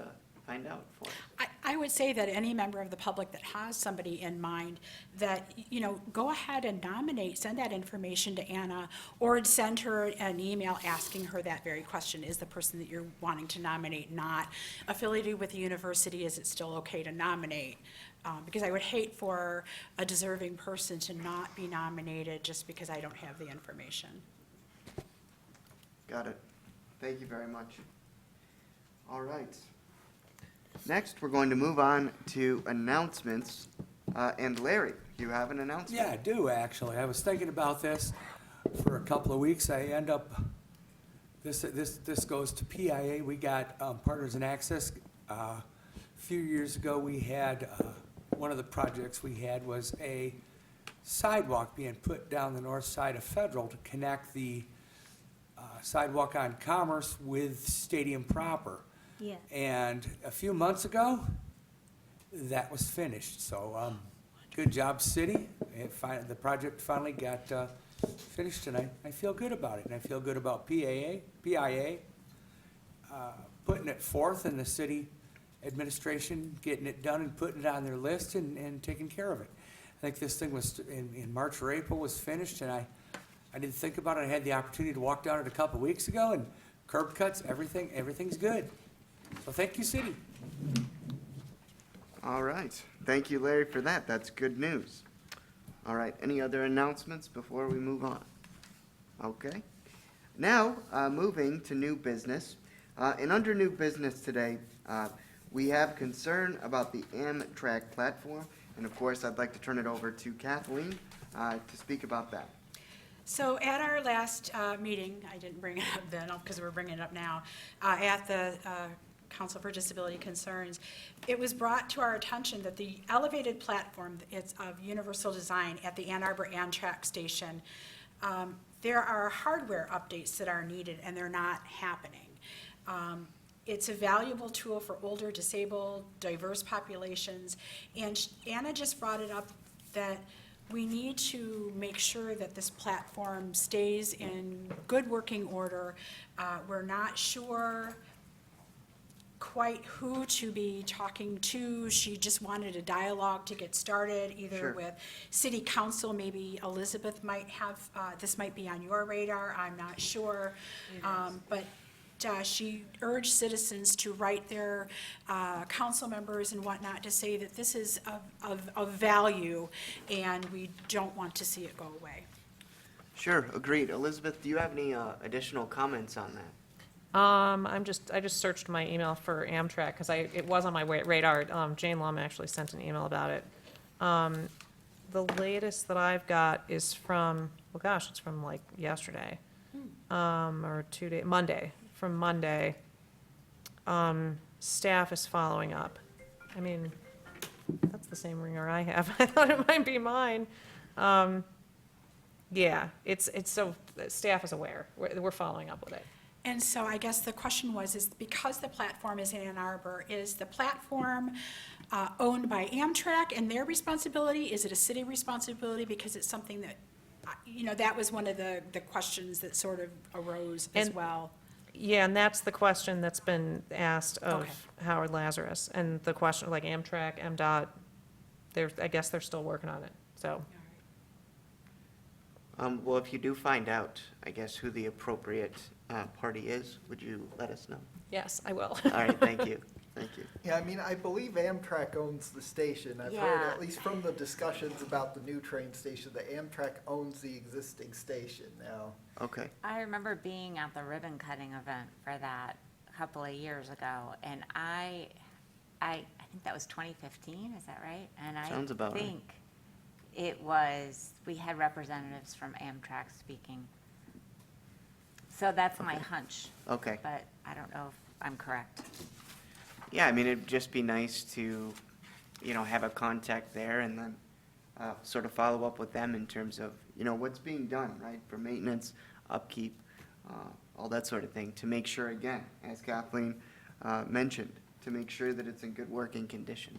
find out for you. I would say that any member of the public that has somebody in mind, that, you know, go ahead and nominate, send that information to Anna, or send her an email asking her that very question. Is the person that you're wanting to nominate not affiliated with the university? Is it still okay to nominate? Because I would hate for a deserving person to not be nominated just because I don't have the information. Got it. Thank you very much. All right. Next, we're going to move on to announcements. And Larry, you have an announcement? Yeah, I do, actually. I was thinking about this for a couple of weeks. I end up, this goes to PIA. We got Partners in Access. A few years ago, we had, one of the projects we had was a sidewalk being put down the north side of Federal to connect the sidewalk on Commerce with Stadium proper. Yeah. And a few months ago, that was finished. So, good job, city. The project finally got finished, and I feel good about it. And I feel good about PIA, putting it forth in the city administration, getting it done and putting it on their list and taking care of it. I think this thing was in March or April was finished, and I didn't think about it. I had the opportunity to walk down it a couple weeks ago, and curb cuts, everything's good. So thank you, city. All right. Thank you, Larry, for that. That's good news. All right. Any other announcements before we move on? Okay. Now, moving to new business. And under new business today, we have concern about the Amtrak platform. And of course, I'd like to turn it over to Kathleen to speak about that. So at our last meeting, I didn't bring it up then because we're bringing it up now, at the Council for Disability Concerns, it was brought to our attention that the elevated platform, it's of universal design at the Ann Arbor Amtrak station, there are hardware updates that are needed and they're not happening. It's a valuable tool for older, disabled, diverse populations, and Anna just brought it up that we need to make sure that this platform stays in good working order. We're not sure quite who to be talking to. She just wanted a dialogue to get started, either Sure. with city council, maybe Elizabeth might have, this might be on your radar, I'm not sure. But she urged citizens to write their council members and whatnot to say that this is of value and we don't want to see it go away. Sure, agreed. Elizabeth, do you have any additional comments on that? I just searched my email for Amtrak, because it was on my radar. Jane Lum actually sent an email about it. The latest that I've got is from, well, gosh, it's from like yesterday, or Monday, from Monday. Staff is following up. I mean, that's the same ringer I have. I thought it might be mine. Yeah, it's so, staff is aware. We're following up with it. And so I guess the question was, is because the platform is in Ann Arbor, is the platform owned by Amtrak and their responsibility? Is it a city responsibility? Because it's something that, that was one of the questions that sort of arose as And- well. Yeah, and that's the question that's been asked of Okay. Howard Lazarus. And the question, like Amtrak, MDOT, I guess they're still working on it, so. Well, if you do find out, I guess, who the appropriate party is, would you let us know? Yes, I will. All right, thank you. Thank you. Yeah, I mean, I believe Amtrak owns the station. I've heard, Yeah. at least from the discussions about the new train station, that Amtrak owns the existing station now. Okay. I remember being at the ribbon cutting event for that a couple of years ago, and I think that was 2015, is that right? And Sounds about right. I think it was, we had representatives from Amtrak speaking. So that's my hunch, Okay. but I don't know if I'm correct. Yeah, I mean, it'd just be nice to, have a contact there and then sort of follow up with them in terms of, what's being done, right, for maintenance, upkeep, all that sort of thing, to make sure, again, as Kathleen mentioned, to make sure that it's in good working condition.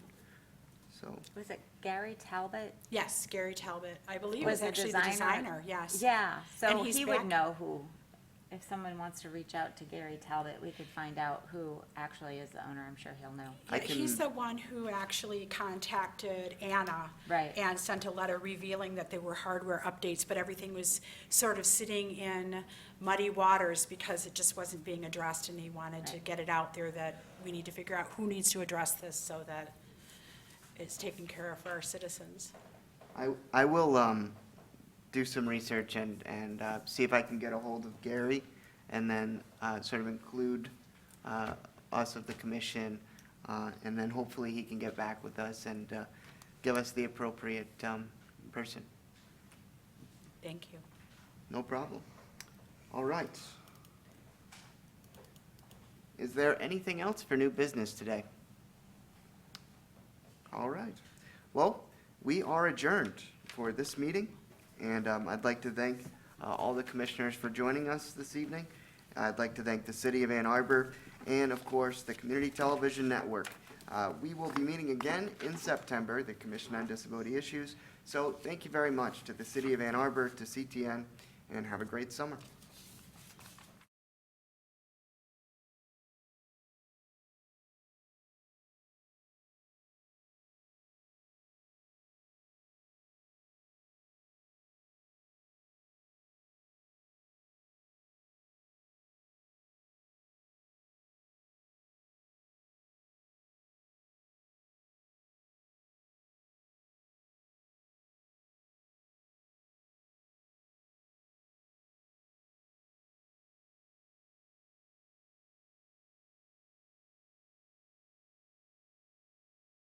So, Was it Gary Talbot? Yes, Gary Talbot. I believe Was was the actually the designer, yes. Yeah, so And he's he would back- know who, if someone wants to reach out to Gary Talbot, we could find out who actually is the owner. I'm sure he'll know. I Yeah, he's can- the one who actually contacted Anna. Right. And sent a letter revealing that there were hardware updates, but everything was sort of sitting in muddy waters because it just wasn't being addressed, and he wanted to Right. get it out there that we need to figure out who needs to address this so that it's taken care of for our citizens. I will do some research and see if I can get a hold of Gary, and then sort of include us of the commission, and then hopefully he can get back with us and give us the appropriate person. Thank you. No problem. All right. Is there anything else for new business today? All right. Well, we are adjourned for this meeting, and I'd like to thank all the commissioners for joining us this evening. I'd like to thank the City of Ann Arbor and, of course, the Community Television Network. We will be meeting again in September, the Commission on Disability Issues. So thank you very much to the City of Ann Arbor, to CTN, and have a great summer.